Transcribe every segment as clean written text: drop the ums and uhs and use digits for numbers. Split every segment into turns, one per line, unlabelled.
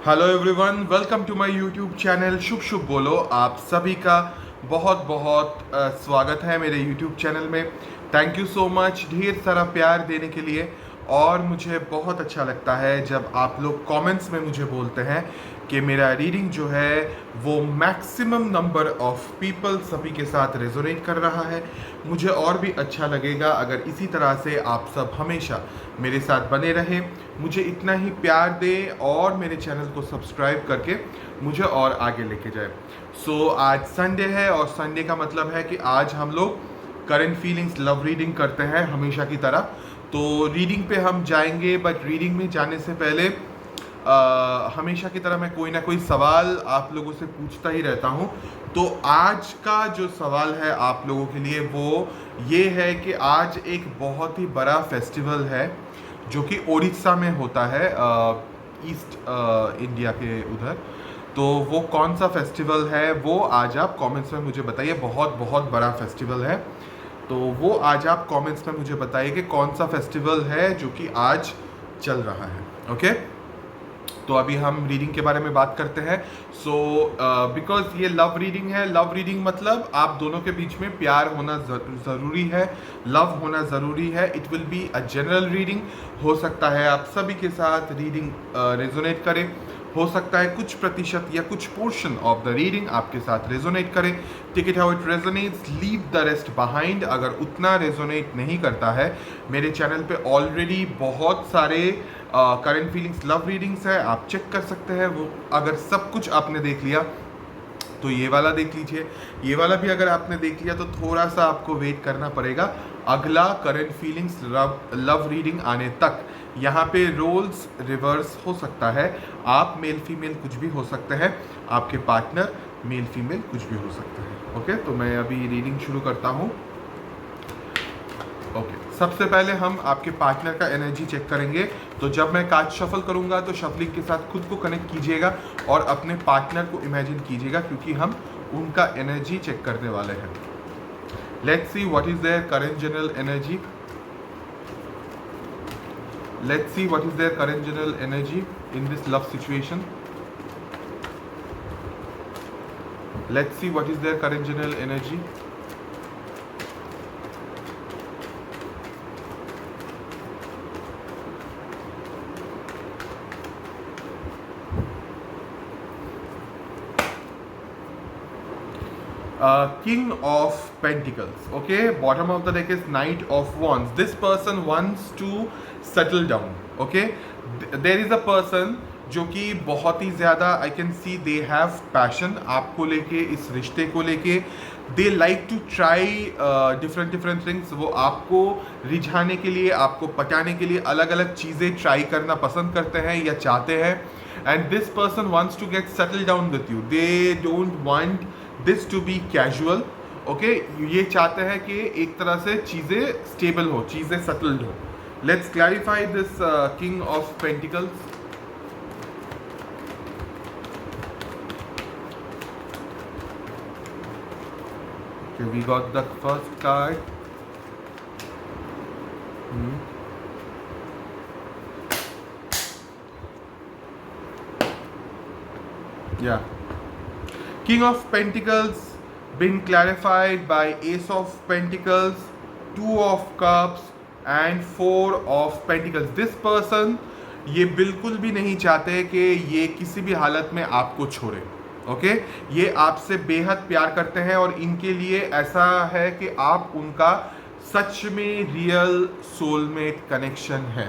Hello everyone, welcome to my YouTube channel Shubh Shubh Bolo. आप सभी का बहुत बहुत स्वागत है मेरे यूट्यूब चैनल में। थैंक यू सो मच ढेर सारा प्यार देने के लिए। और मुझे बहुत अच्छा लगता है जब आप लोग कमेंट्स में मुझे बोलते हैं कि मेरा रीडिंग जो है वो मैक्सिमम नंबर ऑफ पीपल सभी के साथ रेजोनेट कर रहा है। मुझे और भी अच्छा लगेगा अगर इसी तरह से आप सब हमेशा मेरे साथ बने रहें, मुझे इतना ही प्यार दें और मेरे चैनल को सब्सक्राइब करके मुझे और आगे लेके जाए। सो आज संडे है और संडे का मतलब है कि आज हम लोग करंट फीलिंग्स लव रीडिंग करते हैं हमेशा की तरह। तो रीडिंग पे हम जाएंगे, बट रीडिंग में जाने से पहले हमेशा की तरह मैं कोई ना कोई सवाल आप लोगों से पूछता ही रहता हूँ। तो आज का जो सवाल है आप लोगों के लिए वो ये है कि आज एक बहुत ही बड़ा फेस्टिवल है जो कि उड़ीसा में होता है, ईस्ट इंडिया के उधर। तो वो कौन सा फेस्टिवल है वो आज आप कमेंट्स में मुझे बताइए। बहुत बहुत बड़ा फेस्टिवल है, तो वो आज आप कमेंट्स में मुझे बताइए कि कौन सा फेस्टिवल है जो कि आज चल रहा है। ओके, तो अभी हम रीडिंग के बारे में बात करते हैं। सो बिकॉज ये लव रीडिंग है, लव रीडिंग मतलब आप दोनों के बीच में प्यार होना ज़रूरी है, लव होना ज़रूरी है। It will be a general reading. हो सकता है आप सभी के साथ रीडिंग रेजोनेट करे, हो सकता है कुछ प्रतिशत या कुछ पोर्शन ऑफ द रीडिंग आपके साथ रेजोनेट करे। Take it how it resonates, leave the rest behind. अगर उतना रेजोनेट नहीं करता है, मेरे चैनल पे ऑलरेडी बहुत सारे करंट फीलिंग्स लव रीडिंग्स है, आप चेक कर सकते हैं। वो अगर सब कुछ आपने देख लिया तो ये वाला देख लीजिए, ये वाला भी अगर आपने देख लिया तो थोड़ा सा आपको वेट करना पड़ेगा अगला करंट फीलिंग्स लव रीडिंग आने तक। यहाँ पे रोल्स रिवर्स हो सकता है, आप मेल फीमेल कुछ भी हो सकते हैं, आपके पार्टनर मेल फीमेल कुछ भी हो सकते हैं। ओके, तो मैं अभी रीडिंग शुरू करता हूँ। ओके, सबसे पहले हम आपके पार्टनर का एनर्जी चेक करेंगे। तो जब मैं कार्ड शफल करूंगा तो शफलिंग के साथ खुद को कनेक्ट कीजिएगा और अपने पार्टनर को इमेजिन कीजिएगा, क्योंकि हम उनका एनर्जी चेक करने वाले हैं। Let's see what is their current general energy. Let's see what is their current general energy in this love situation. Let's see what is their current general energy. King of Pentacles. Okay, bottom of the deck is Knight of Wands. This person wants to settle down. Okay, there is a person जो कि बहुत ही ज़्यादा I can see they have passion आपको लेके, इस रिश्ते को लेके। They like to try different things. वो आपको रिझाने के लिए, आपको पटाने के लिए अलग अलग चीज़ें ट्राई करना पसंद करते हैं या चाहते हैं। And this person wants to get settle down with you. They don't want this to be casual. Okay, ये चाहते हैं कि एक तरह से चीज़ें स्टेबल हो, चीज़ें सेटल्ड हो। Let's clarify this king of pentacles. Okay, we got the first card. Yeah. King of Pentacles been clarified by Ace of Pentacles, Two of Cups and Four of Pentacles. This person ये बिल्कुल भी नहीं चाहते कि ये किसी भी हालत में आपको छोड़े। ओके, ये आपसे बेहद प्यार करते हैं और इनके लिए ऐसा है कि आप उनका सच में रियल सोलमेट कनेक्शन है।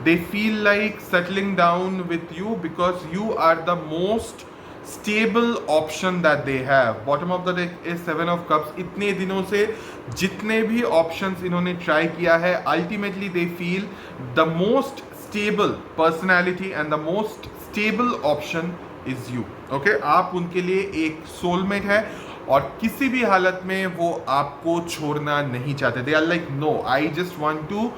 They feel like settling down with you because you are the most stable option that they have. Bottom of the deck is seven of cups. इतने दिनों से जितने भी ऑप्शंस इन्होंने ट्राई किया है, ultimately they feel the most stable personality and the most stable option is you. Okay, आप उनके लिए एक सोलमेट है और किसी भी हालत में वो आपको छोड़ना नहीं चाहते। They are like no, I just want to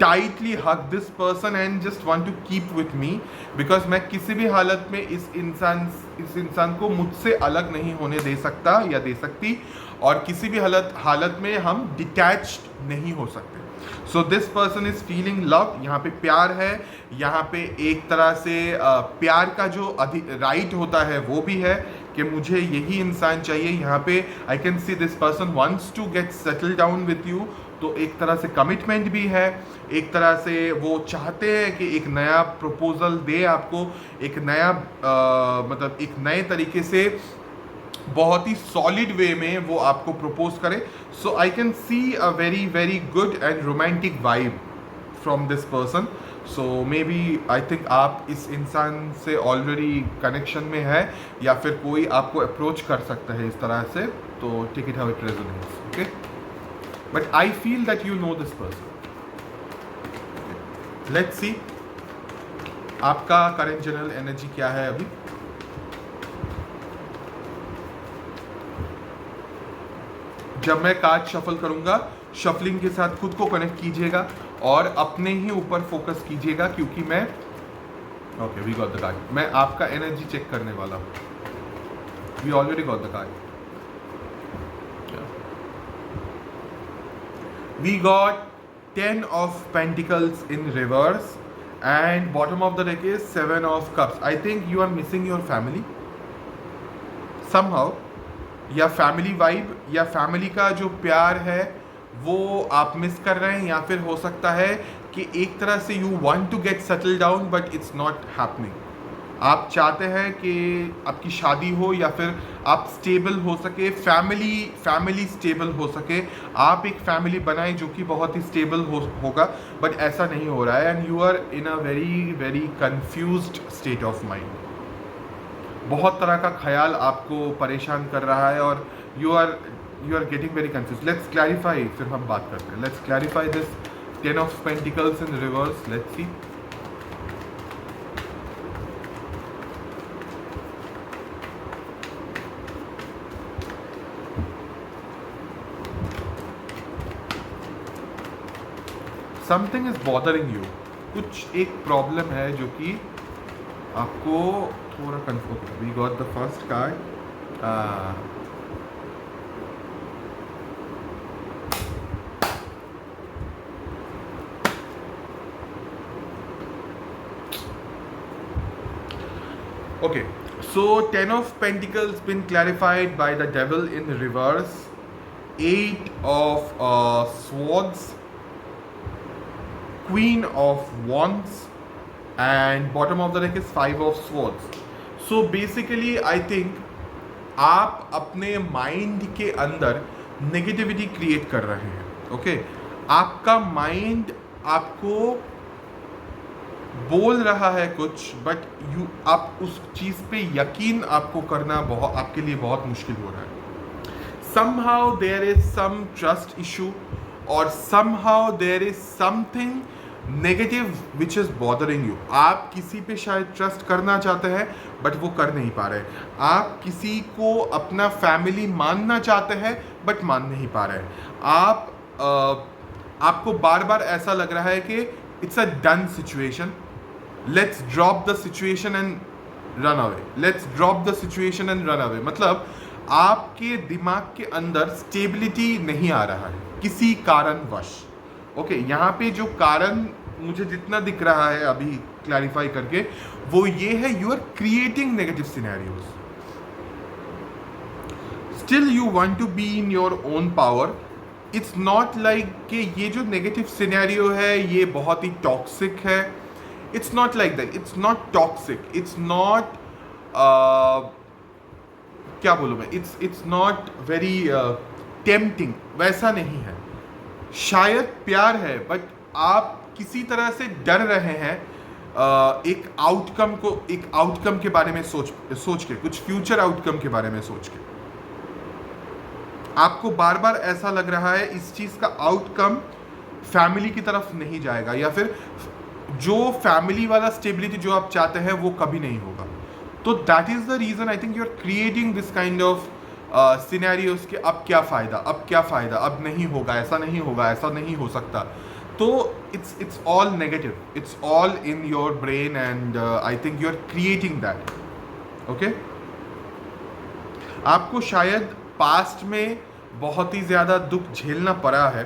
tightly hug this person and just want to keep with me, because मैं किसी भी हालत में इस इंसान को मुझसे अलग नहीं होने दे सकता या दे सकती, और किसी भी हालत में हम डिटैच्ड नहीं हो सकते। So this person is feeling love, यहाँ पे प्यार है, यहाँ पे एक तरह से प्यार का जो राइट होता है वो भी है कि मुझे यही इंसान चाहिए। यहाँ पे I can see this person wants to get settle down with you, तो एक तरह से कमिटमेंट भी है, एक तरह से वो चाहते हैं कि एक नया प्रपोजल दे आपको, एक नया मतलब एक नए तरीके से बहुत ही सॉलिड वे में वो आपको प्रपोज करे। So I can see a very very good and romantic vibe from this person. So maybe I think आप इस इंसान से ऑलरेडी कनेक्शन में है, या फिर कोई आपको अप्रोच कर सकता है इस तरह से, तो take it how it resonates, okay. But I feel that you know this person. Let's see आपका करंट जनरल एनर्जी क्या है अभी। जब मैं कार्ड शफल करूंगा, शफलिंग के साथ खुद को कनेक्ट कीजिएगा और अपने ही ऊपर फोकस कीजिएगा, क्योंकि मैं okay we got the card, मैं आपका एनर्जी चेक करने वाला हूं। We already got the card. We got 10 of Pentacles in reverse and bottom of the deck is 7 of Cups. I think you are missing your family somehow, या family vibe या family का जो प्यार है वो आप मिस कर रहे हैं, या फिर हो सकता है कि एक तरह से you want to get settle down but it's not happening. आप चाहते हैं कि आपकी शादी हो या फिर आप स्टेबल हो सके, फैमिली स्टेबल हो सके, आप एक फैमिली बनाएं जो कि बहुत ही स्टेबल होगा, बट ऐसा नहीं हो रहा है and you are in a very very confused state of mind. बहुत तरह का ख्याल आपको परेशान कर रहा है और you are getting very confuse. Let's clarify, फिर हम बात करते हैं। Let's clarify this 10 of Pentacles in reverse. Let's see. Something is bothering you, कुछ एक प्रॉब्लम है जो कि आपको थोड़ा confuse. We got the first card. Okay, so 10 of Pentacles been clarified by the Devil in reverse, 8 of Swords, Queen of Wands, and bottom of the deck is 5 of Swords. So basically I think आप अपने mind के अंदर negativity create कर रहे हैं। Okay, आपका mind आपको बोल रहा है कुछ, बट आप उस चीज़ पे यकीन आपको करना बहुत आपके लिए बहुत मुश्किल हो रहा है। somehow there is some trust issue और somehow there is something negative which is bothering you। आप किसी पे शायद ट्रस्ट करना चाहते हैं बट वो कर नहीं पा रहे। आप किसी को अपना फैमिली मानना चाहते हैं बट मान नहीं पा रहे। आपको बार बार ऐसा लग रहा है कि it's a done situation, let's drop the situation and run away, let's drop the situation and run away. मतलब आपके दिमाग के अंदर स्टेबिलिटी नहीं आ रहा है किसी कारणवश। ओके, यहाँ पे जो कारण मुझे जितना दिख रहा है अभी क्लैरिफाई करके, वो ये है you are creating negative scenarios. Still you want to be in your own power. It's not like कि ये जो नेगेटिव सिनेरियो है ये बहुत ही टॉक्सिक है। It's not like that, it's not toxic, it's not क्या बोलूँ मैं, इट्स नॉट वेरी टेम्पटिंग, वैसा नहीं है। शायद प्यार है बट आप किसी तरह से डर रहे हैं एक आउटकम के बारे में सोच के, कुछ फ्यूचर आउटकम के बारे में सोच के। आपको बार बार ऐसा लग रहा है इस चीज़ का आउटकम फैमिली की तरफ नहीं जाएगा, या फिर जो फैमिली वाला स्टेबिलिटी जो आप चाहते हैं वो कभी नहीं होगा। तो that is the reason I think you are creating this kind of scenarios कि अब क्या फ़ायदा, अब नहीं होगा, ऐसा नहीं होगा, ऐसा नहीं हो सकता। तो it's all negative, it's all in your brain and I think you are creating that. Okay, आपको शायद पास्ट में बहुत ही ज़्यादा दुख झेलना पड़ा है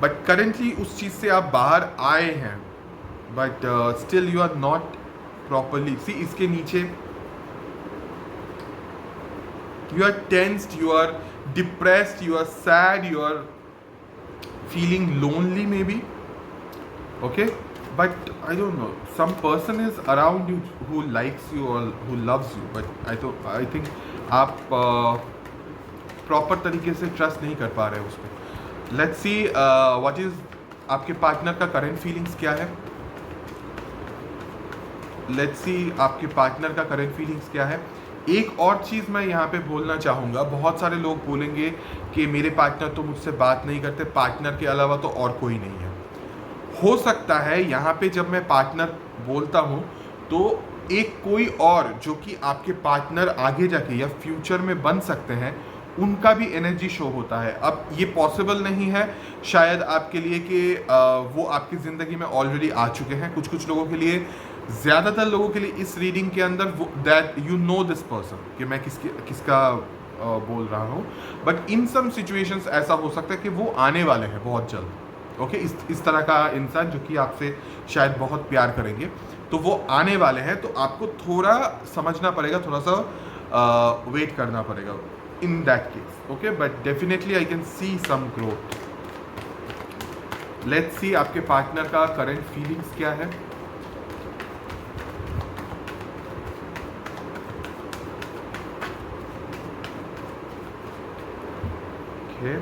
बट करेंटली उस चीज़ से आप बाहर आए हैं, but still you are not properly see इसके नीचे you are tensed, you are depressed, you are sad, you are feeling lonely maybe, okay, but I don't know, some person is around you who likes you or who loves you, but I think आप proper तरीके से trust नहीं कर पा रहे हो उस पर. लेट्स सी व्हाट इज आपके पार्टनर का करंट फीलिंग्स क्या है. लेट्स सी आपके पार्टनर का करंट फीलिंग्स क्या है. एक और चीज़ मैं यहाँ पे बोलना चाहूँगा, बहुत सारे लोग बोलेंगे कि मेरे पार्टनर तो मुझसे बात नहीं करते, पार्टनर के अलावा तो और कोई नहीं है. हो सकता है यहाँ पे जब मैं पार्टनर बोलता हूँ तो एक कोई और जो कि आपके पार्टनर आगे जाके या फ्यूचर में बन सकते हैं, उनका भी एनर्जी शो होता है. अब ये पॉसिबल नहीं है शायद आपके लिए कि वो आपकी ज़िंदगी में ऑलरेडी आ चुके हैं. कुछ कुछ लोगों के लिए, ज़्यादातर लोगों के लिए इस रीडिंग के अंदर that you know this person, कि मैं किसका बोल रहा हूँ. बट इन सम सिचुएशंस ऐसा हो सकता है कि वो आने वाले हैं बहुत जल्द. ओके, इस तरह का इंसान जो कि आपसे शायद बहुत प्यार करेंगे, तो वो आने वाले हैं. तो आपको थोड़ा समझना पड़ेगा, थोड़ा सा वेट करना पड़ेगा in that case. Okay, but definitely I can see some growth. Let's see आपके पार्टनर का करंट फीलिंग्स क्या है. Okay.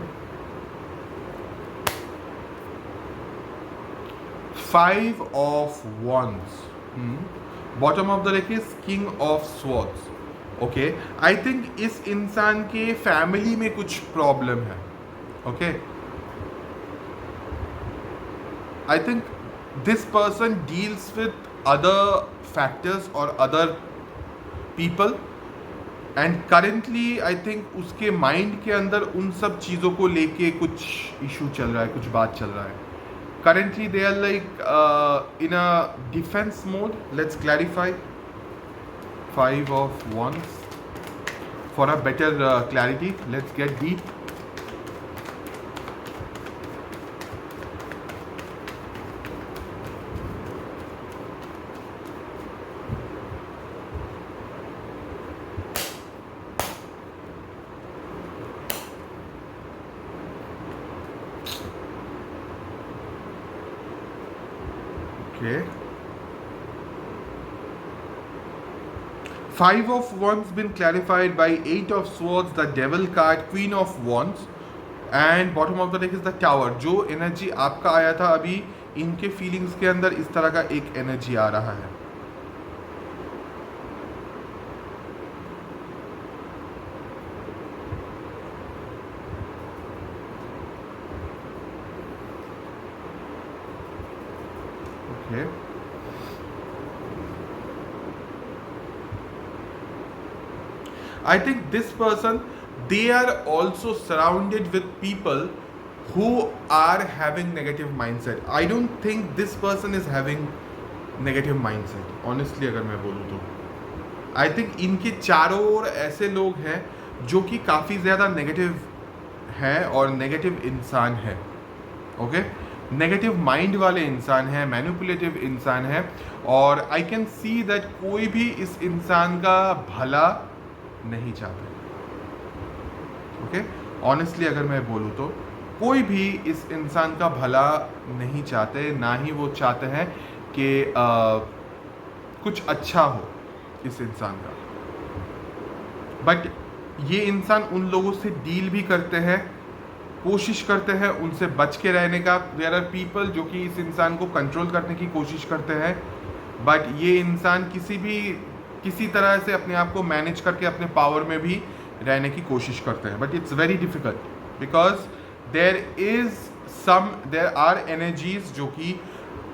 5 of Wands. Bottom of the deck is King of Swords. Okay. I think इस इंसान के family में कुछ problem है. Okay. I think this person deals with other factors or other people. And currently I think उसके mind के अंदर उन सब चीज़ों को लेके कुछ इशू चल रहा है, कुछ बात चल रहा है. Currently they are like in a defence mode. Let's clarify. 5 of Wands for a better clarity. Let's get deep. Okay. 5 of Wands been clarified by 8 of Swords, the Devil card, Queen of Wands, and bottom of the deck is the Tower. जो energy आपका आया था अभी, इनके feelings के अंदर इस तरह का एक एनर्जी आ रहा है. Okay. I think this person, they are also surrounded with people who are having negative mindset. I don't think this person is having negative mindset. Honestly अगर मैं बोलूँ तो I think इनके चारों ओर ऐसे लोग हैं जो कि काफ़ी ज़्यादा नेगेटिव हैं और नेगेटिव इंसान है. ओके, नेगेटिव माइंड वाले इंसान है, मैनिपुलेटिव इंसान है. और आई कैन सी दैट कोई भी इस इंसान का भला नहीं चाहता. ओके, ऑनेस्टली अगर मैं बोलूँ तो कोई भी इस इंसान का भला नहीं चाहते, ना ही वो चाहते हैं कि कुछ अच्छा हो इस इंसान का. बट ये इंसान उन लोगों से डील भी करते हैं, कोशिश करते हैं उनसे बच के रहने का. देयर आर पीपल जो कि इस इंसान को कंट्रोल करने की कोशिश करते हैं, बट ये इंसान किसी तरह से अपने आप को मैनेज करके अपने पावर में भी रहने की कोशिश करते हैं. But it's very difficult because there are energies जो कि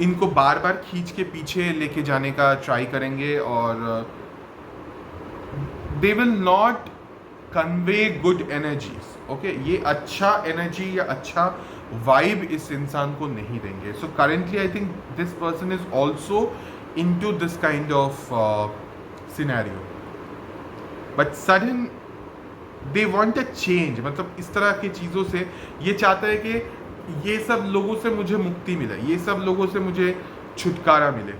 इनको बार बार खींच के पीछे लेके जाने का ट्राई करेंगे, और they will not convey good energies. Okay, ये अच्छा एनर्जी या अच्छा वाइब इस इंसान को नहीं देंगे. So currently I think this person is also into this kind of scenario. But sudden they want a change. मतलब इस तरह की चीज़ों से ये चाहते हैं कि ये सब लोगों से मुझे मुक्ति मिले, ये सब लोगों से मुझे छुटकारा मिले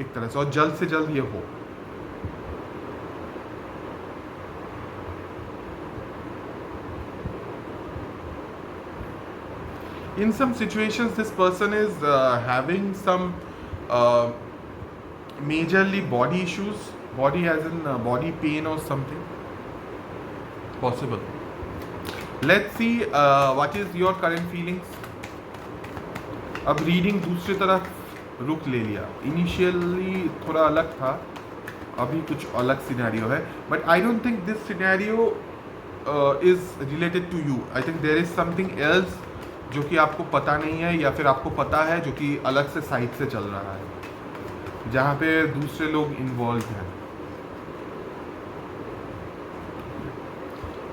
एक तरह से, और जल्द से जल्द ये हो। In some situations, this person is having some uh, majorly body issues, body as in body pain or something possible. Let's see what is your current feelings. अब रीडिंग दूसरी तरफ रुख ले लिया, इनिशियली थोड़ा अलग था, अभी कुछ अलग सिनेरियो है, but I don't think this scenario is related to you. I think there is something else जो कि आपको पता नहीं है, या फिर आपको पता है जो कि अलग से साइड से चल रहा है, जहाँ पे दूसरे लोग इन्वॉल्व हैं।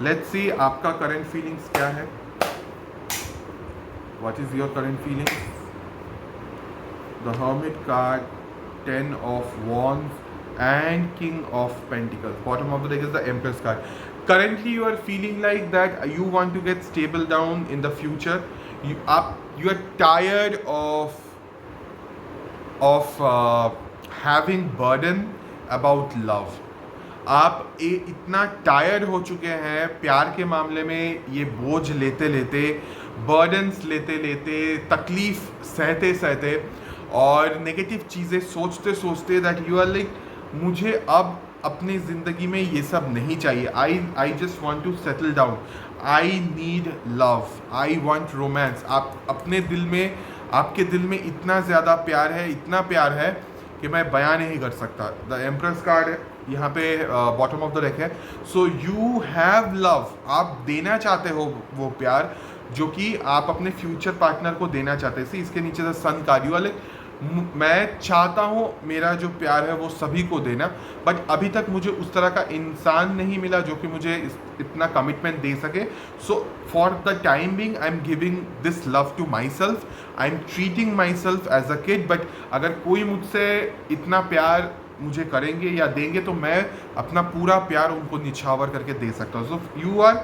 लेट्स सी आपका करंट फीलिंग्स क्या है, what is your current feelings. The hermit card, 10 of wands and king of pentacles. Bottom of the deck is the empress card. Currently you are feeling like that you want to get stable down in the future. You are tired of having burden about love. आप इतना tired हो चुके हैं प्यार के मामले में, ये बोझ लेते लेते, बर्डन्स लेते लेते, तकलीफ सहते सहते और नेगेटिव चीज़ें सोचते सोचते, दैट यू आर लाइक मुझे अब अपनी ज़िंदगी में ये सब नहीं चाहिए। I just want to settle down, I need love, I want romance. आप अपने दिल में, आपके दिल में इतना ज़्यादा प्यार है, इतना प्यार है कि मैं बयान नहीं कर सकता। द एम्प्रेस कार्ड है यहाँ पे, बॉटम ऑफ द डेक है। सो यू हैव लव, आप देना चाहते हो वो प्यार जो कि आप अपने फ्यूचर पार्टनर को देना चाहते हैं। इसके नीचे the sun card, you are like मैं चाहता हूँ मेरा जो प्यार है वो सभी को देना, बट अभी तक मुझे उस तरह का इंसान नहीं मिला जो कि मुझे इतना कमिटमेंट दे सके। So for the time being I am giving this love to myself, I am treating myself as a kid. But अगर कोई मुझसे इतना प्यार मुझे करेंगे या देंगे तो मैं अपना पूरा प्यार उनको निछावर करके दे सकता हूँ। So you are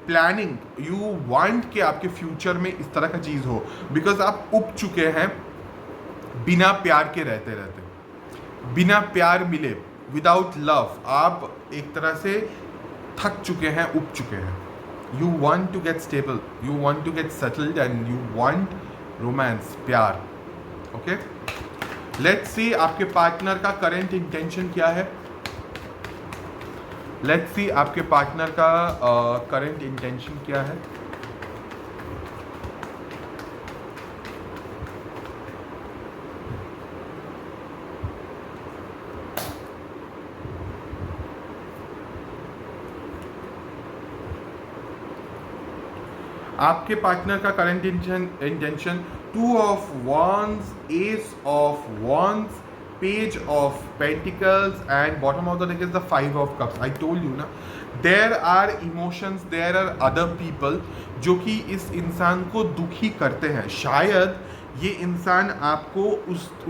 planning, you want कि आपके फ्यूचर में इस तरह का चीज़ हो, बिकॉज आप उब चुके हैं बिना प्यार के रहते रहते, बिना प्यार मिले, विदाउट लव आप एक तरह से थक चुके हैं, उब चुके हैं। You want to get stable, you want to get settled and you want romance, प्यार। ओके, लेट्स सी आपके पार्टनर का करंट इंटेंशन क्या है। लेट्स सी आपके पार्टनर का करंट इंटेंशन क्या है। आपके पार्टनर का current intention 2 of wands, ace of wands, page of pentacles and bottom of the deck is the 5 of cups. I told you ना, there are emotions, there are other people जो कि इस इंसान को दुखी करते हैं। शायद ये इंसान आपको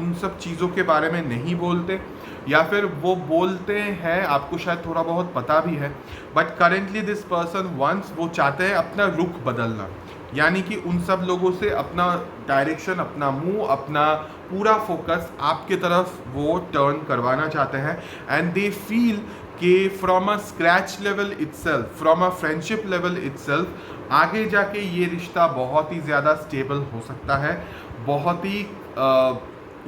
उन सब चीज़ों के बारे में नहीं बोलते, या फिर वो बोलते हैं, आपको शायद थोड़ा बहुत पता भी है, but currently this person wants वो चाहते हैं अपना रुख बदलना, यानी कि उन सब लोगों से अपना डायरेक्शन, अपना मुंह, अपना पूरा फोकस आपके तरफ वो टर्न करवाना चाहते हैं। एंड दे फील कि from a scratch level itself, from a friendship level itself, आगे जाके ये रिश्ता बहुत ही ज़्यादा स्टेबल हो सकता है, बहुत ही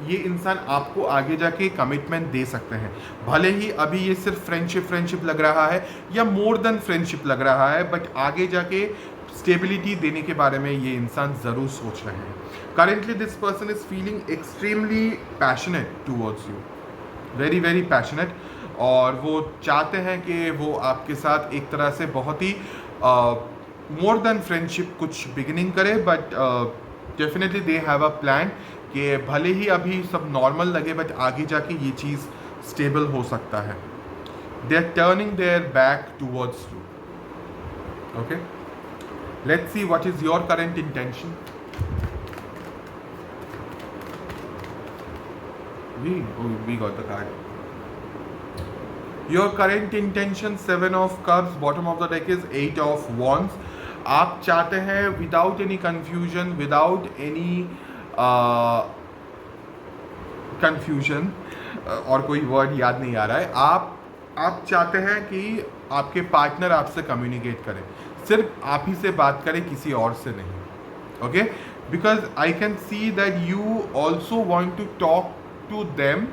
ये इंसान आपको आगे जाके कमिटमेंट दे सकते हैं। भले ही अभी ये सिर्फ फ्रेंडशिप लग रहा है या मोर देन फ्रेंडशिप लग रहा है, बट आगे जाके स्टेबिलिटी देने के बारे में ये इंसान ज़रूर सोच रहे हैं। Currently this person is feeling extremely passionate towards you, very very passionate, और वो चाहते हैं कि वो आपके साथ एक तरह से बहुत ही मोर देन फ्रेंडशिप कुछ बिगिनिंग करे, but definitely they have a plan कि भले ही अभी सब नॉर्मल लगे, बट आगे जाके ये चीज़ स्टेबल हो सकता है। They are turning their back towards you. Okay, let's see what is your current intention. We got the card. Your current intention, 7 of cups, bottom of the deck is 8 of wands. आप चाहते हैं without any confusion, without any confusion, और कोई word याद नहीं आ रहा है, आप चाहते हैं कि आपके पार्टनर आपसे कम्युनिकेट करें, सिर्फ आप ही से बात करें, किसी और से नहीं। Okay, because I can see that you also want to talk to them.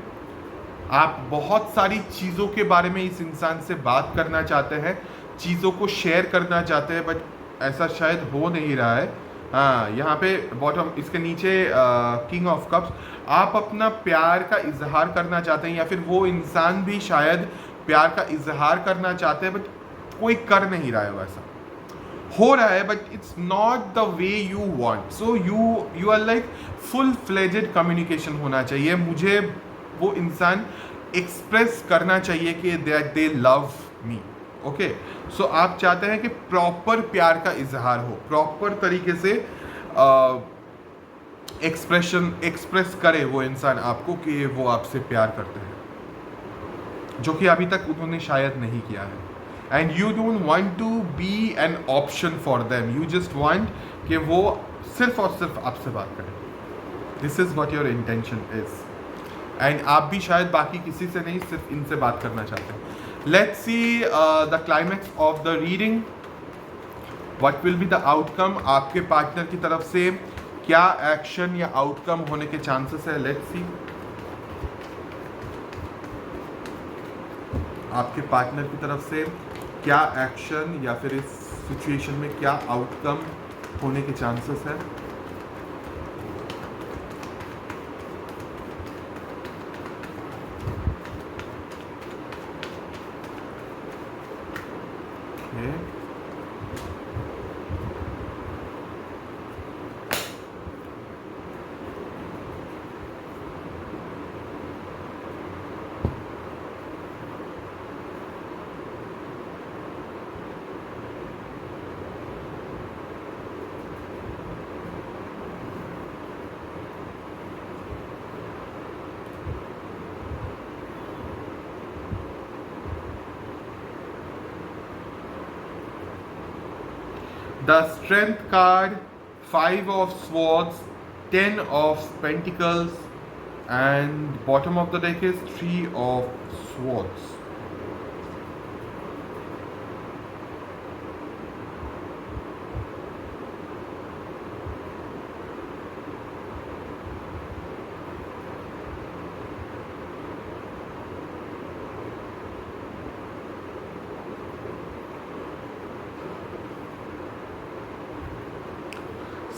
आप बहुत सारी चीज़ों के बारे में इस इंसान से बात करना चाहते हैं, चीज़ों को शेयर करना चाहते हैं, बट ऐसा शायद हो नहीं रहा है। हाँ, यहाँ पे बॉटम, इसके नीचे किंग ऑफ कप्स, आप अपना प्यार का इजहार करना चाहते हैं, या फिर वो इंसान भी शायद प्यार का इजहार करना चाहते हैं, बट कोई कर नहीं रहा है। वैसा हो रहा है, but it's not the way you want. So you are like full fledged communication होना चाहिए। मुझे वो इंसान एक्सप्रेस करना चाहिए कि that they love me. Okay, so आप चाहते हैं कि प्रॉपर प्यार का इजहार हो, प्रॉपर तरीके से एक्सप्रेस करे वो इंसान आपको कि वो आपसे प्यार करते हैं, जो कि अभी तक उन्होंने शायद नहीं किया है। And you don't want to be an option for them, you just want कि वो सिर्फ और सिर्फ आपसे बात करें। This is what your intention is. And आप भी शायद बाकी किसी से नहीं, सिर्फ इनसे बात करना चाहते हैं। Let's see the climax of the reading, what will be the outcome. आपके पार्टनर की तरफ से क्या एक्शन या आउटकम होने के चांसेस है। लेट्स सी आपके पार्टनर की तरफ से क्या एक्शन या फिर इस सिचुएशन में क्या आउटकम होने के चांसेस है। The strength card, 5 of swords, 10 of pentacles, and bottom of the deck is 3 of swords.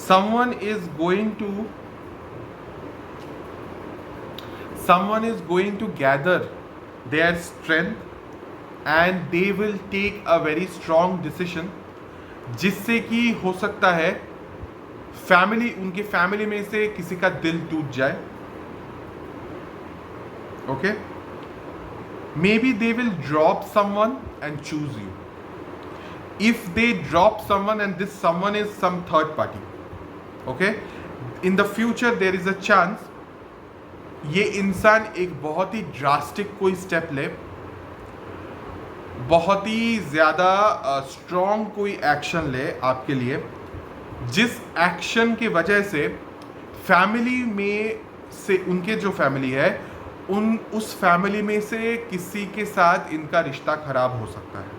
someone is going to gather their strength and they will take a very strong decision, जिससे कि हो सकता है उनके family में से किसी का दिल टूट जाए। Okay, maybe they will drop someone and choose you. If they drop someone and this someone is some third party, okay, in the future there is a chance ये इंसान एक बहुत ही ड्रास्टिक कोई स्टेप ले, बहुत ही ज़्यादा strong कोई एक्शन ले आपके लिए, जिस एक्शन की वजह से फैमिली में से उनके जो फैमिली है उस फैमिली में से किसी के साथ इनका रिश्ता खराब हो सकता है,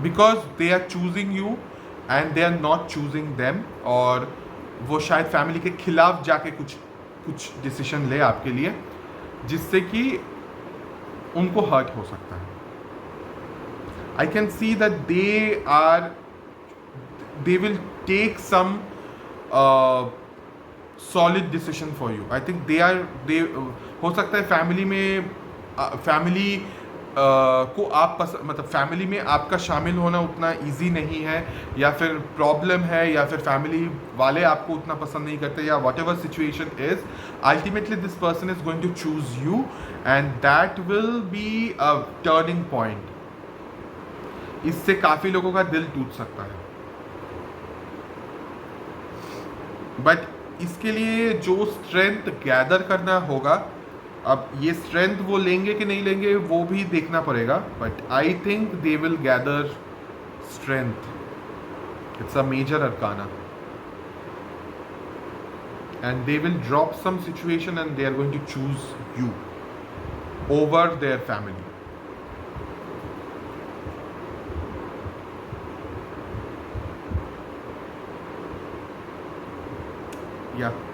because they are choosing you and they are not choosing them, और वो शायद फैमिली के खिलाफ जाके कुछ डिसीजन ले आपके लिए, जिससे कि उनको हर्ट हो सकता है। I can see that they will take some solid decision for you. I think they हो सकता है फैमिली को आप मतलब फैमिली में आपका शामिल होना उतना इजी नहीं है, या फिर प्रॉब्लम है, या फिर फैमिली वाले आपको उतना पसंद नहीं करते, या whatever situation is, ultimately this person is going to choose you and that will be a turning point. इससे काफ़ी लोगों का दिल टूट सकता है, बट इसके लिए जो स्ट्रेंथ गैदर करना होगा, अब ये स्ट्रेंथ वो लेंगे कि नहीं लेंगे वो भी देखना पड़ेगा, but I think they will gather strength It's a major arcana. And they will drop some situation and they are going to choose you over their family. Yeah.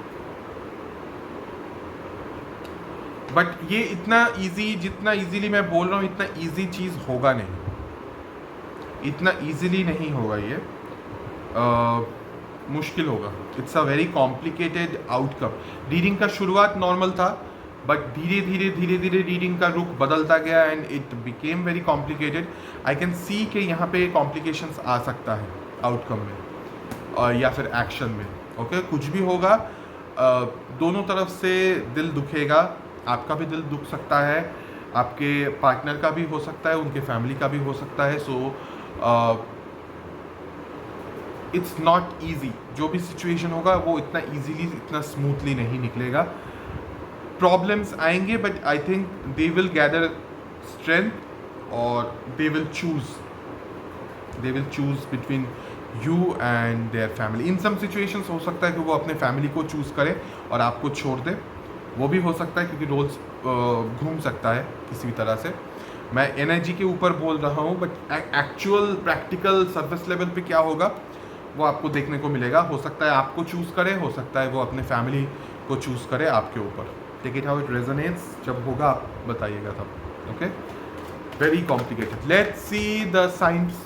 But ये इतना इजी, जितना इजीली मैं बोल रहा हूँ इतना easy चीज़ होगा नहीं, इतना इजीली नहीं होगा ये, मुश्किल होगा. It's a very complicated outcome. Reading का शुरुआत नॉर्मल था, बट धीरे धीरे रीडिंग का रुख बदलता गया and it became very complicated. I can सी कि यहाँ पे कॉम्प्लिकेशंस आ सकता है आउटकम में या फिर एक्शन में. ओके, कुछ भी होगा, दोनों तरफ से दिल दुखेगा. आपका भी दिल दुख सकता है, आपके पार्टनर का भी हो सकता है, उनके फैमिली का भी हो सकता है. So it's not easy. जो भी सिचुएशन होगा वो इतना ईजीली, इतना स्मूथली नहीं निकलेगा. प्रॉब्लम्स आएंगे, but I think they will gather strength और they will choose between you and their family. In some situations हो सकता है कि वो अपने फैमिली को चूज़ करे और आपको छोड़ दे. वो भी हो सकता है क्योंकि रोल्स घूम सकता है किसी भी तरह से. मैं एनर्जी के ऊपर बोल रहा हूँ, but actual practical service level पे क्या होगा वो आपको देखने को मिलेगा. हो सकता है आपको चूज़ करे, हो सकता है वो अपने फैमिली को चूज़ करे आपके ऊपर. Take it how it resonates. जब होगा आप बताइएगा तब. Okay, very complicated. Let's see the science.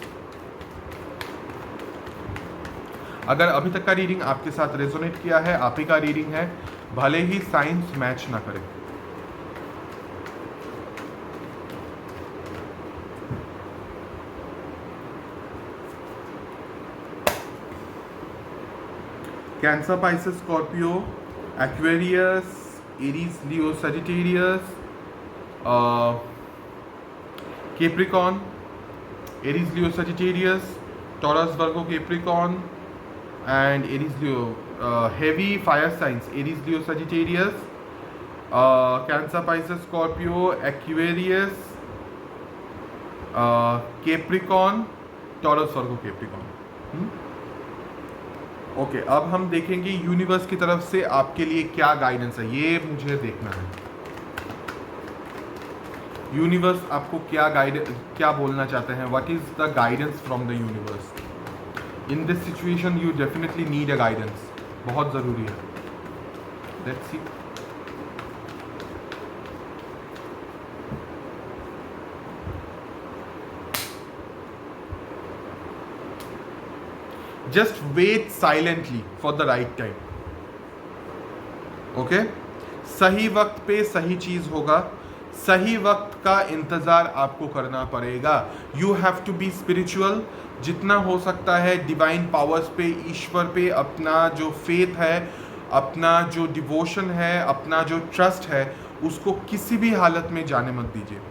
अगर अभी तक का रीडिंग आपके साथ रेजोनेट किया है, आप ही का रीडिंग है, भले ही साइंस मैच ना करे. Cancer, Pisces, Scorpio, Aquarius, Aries, Leo, Sagittarius, Capricorn, Aries, Leo, Sagittarius, taurus, Virgo, Capricorn and Aries, Leo, heavy fire signs, Aries, Leo, Sagittarius, Cancer, Pisces, Scorpio, Aquarius, Capricorn, Taurus, Virgo, Capricorn. Okay, अब हम देखेंगे universe की तरफ से आपके लिए क्या guidance है. ये मुझे देखना है. यूनिवर्स आपको क्या बोलना चाहते हैं. What is the guidance from the universe. In this situation you definitely need a guidance. बहुत ज़रूरी है. Let's see. Just wait silently for the right time. Okay, सही वक्त पे सही चीज़ होगा. सही वक्त का इंतज़ार आपको करना पड़ेगा. You have to be spiritual. जितना हो सकता है डिवाइन पावर्स पे, ईश्वर पे अपना जो फेथ है, अपना जो डिवोशन है, अपना जो ट्रस्ट है, उसको किसी भी हालत में जाने मत दीजिए.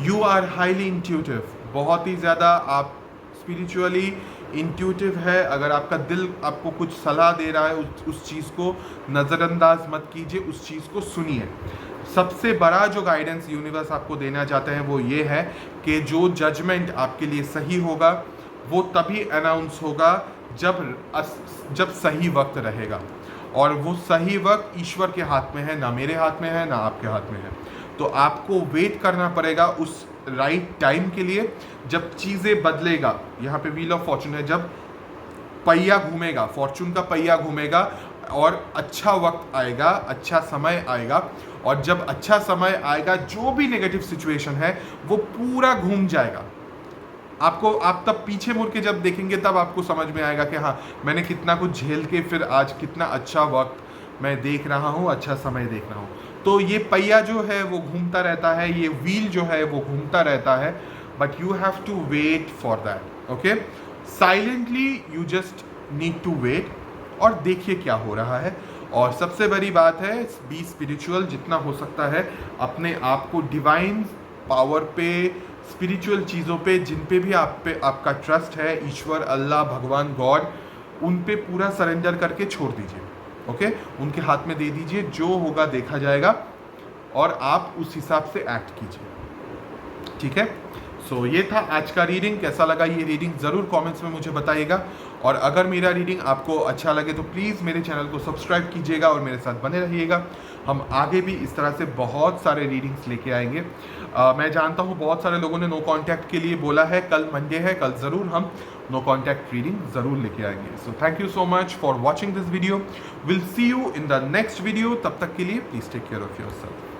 You are highly intuitive. बहुत ही ज़्यादा आप स्पिरिचुअली इंट्यूटिव है. अगर आपका दिल आपको कुछ सलाह दे रहा है, उस चीज़ को नज़रअंदाज मत कीजिए, उस चीज़ को सुनिए. सबसे बड़ा जो गाइडेंस यूनिवर्स आपको देना चाहते हैं वो ये है कि जो जजमेंट आपके लिए सही होगा वो तभी अनाउंस होगा जब सही वक्त रहेगा. और वो सही वक्त ईश्वर के हाथ में है, ना मेरे हाथ में है, ना आपके हाथ में है. तो आपको वेट करना पड़ेगा उस राइट टाइम के लिए, जब चीज़ें बदलेगा. यहाँ पे व्हील ऑफ फॉर्चून है. जब पहिया घूमेगा, फॉर्चून का पहिया घूमेगा और अच्छा वक्त आएगा, अच्छा समय आएगा. और जब अच्छा समय आएगा, जो भी नेगेटिव सिचुएशन है वो पूरा घूम जाएगा. आप तब पीछे मुड़ के जब देखेंगे तब आपको समझ में आएगा कि हाँ, मैंने कितना कुछ झेल के फिर आज कितना अच्छा वक्त मैं देख रहा हूँ, अच्छा समय देख रहा हूँ. तो ये पहिया जो है वो घूमता रहता है, ये व्हील जो है वो घूमता रहता है. But you have to wait for that. Okay, silently you just need to wait और देखिए क्या हो रहा है. और सबसे बड़ी बात है, बी स्पिरिचुअल. जितना हो सकता है अपने आप को डिवाइन पावर पे, स्पिरिचुअल चीज़ों पे, जिन पे भी आपका ट्रस्ट है, ईश्वर, अल्लाह, भगवान, गॉड, उन पे पूरा सरेंडर करके छोड़ दीजिए. ओके, उनके हाथ में दे दीजिए. जो होगा देखा जाएगा और आप उस हिसाब से एक्ट कीजिए. ठीक है. सो ये था आज का रीडिंग। कैसा लगा ये रीडिंग ज़रूर कमेंट्स में मुझे बताइएगा, और अगर मेरा रीडिंग आपको अच्छा लगे तो प्लीज़ मेरे चैनल को सब्सक्राइब कीजिएगा और मेरे साथ बने रहिएगा। हम आगे भी इस तरह से बहुत सारे रीडिंग्स लेके आएंगे। मैं जानता हूँ बहुत सारे लोगों ने नो कॉन्टैक्ट के लिए बोला है, कल मंडे है, कल ज़रूर हम नो कॉन्टैक्ट रीडिंग ज़रूर लेके आएंगे। So thank you so much for watching this video. Will see you in the next video. तब तक के लिए please take care of yourself.